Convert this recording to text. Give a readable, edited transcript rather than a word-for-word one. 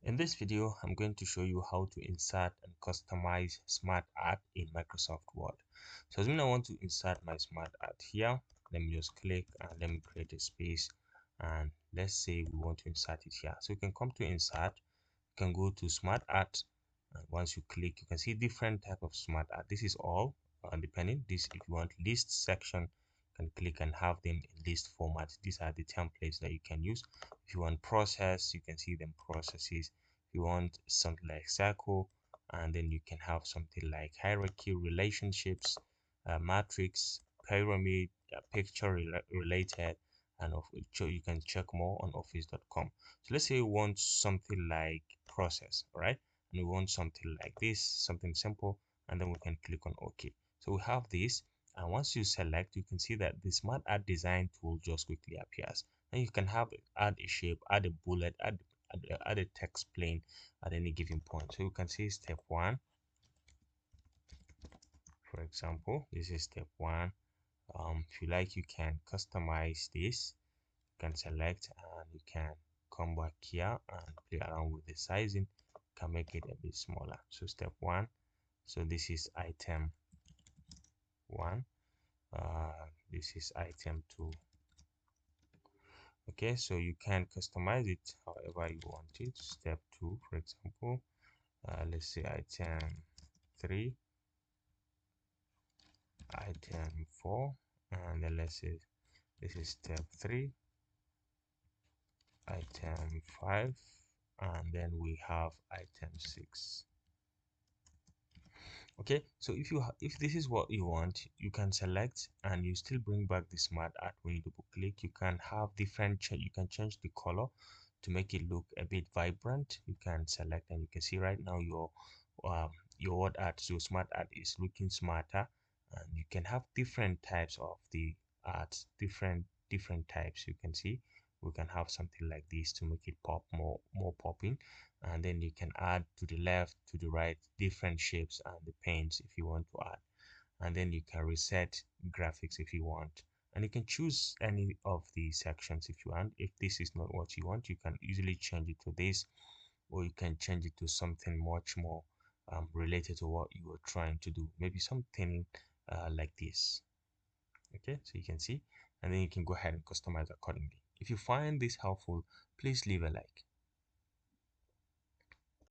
In this video, I'm going to show you how to insert and customize SmartArt in Microsoft Word. So as I want to insert my SmartArt here, let me just click and let me create a space. And let's say we want to insert it here. So you can come to insert, you can go to SmartArt. And once you click, you can see different type of SmartArt. This is all depending. This, if you want list section, you can click and have them in list format. These are the templates that you can use. If you want process, you can see them processes. If you want something like circle, and then you can have something like hierarchy, relationships, matrix, pyramid, picture related, and you can check more on office.com. So let's say you want something like process, right? And we want something like this, something simple, and then we can click on OK. So we have this, and once you select, you can see that the Smart Art Design tool just quickly appears. And you can add a shape, add a bullet, add a text plane at any given point. So you can see step one, for example. This is step one. If you like, you can customize this. You can select and you can come back here and play around with the sizing. You can make it a bit smaller. So step one. So this is item one. This is item two. Okay, so you can customize it however you want it. Step two, for example, let's say item three, item four, and then let's say this is step three, item five, and then we have item six. Okay, so if this is what you want, you can select and you still bring back the Smart Art. When you double click, you can have different you can change the color to make it look a bit vibrant. You can select and you can see right now your word art, so Smart Art is looking smarter. And you can have different types of the arts, different types. You can see we can have something like this to make it pop more popping, and then you can add to the left, to the right, different shapes and the paints if you want to add. And then you can reset graphics if you want, and you can choose any of the sections if you want. If this is not what you want, you can easily change it to this, or you can change it to something much more related to what you were trying to do, maybe something like this. Okay, so you can see, and then you can go ahead and customize accordingly. If you find this helpful, please leave a like.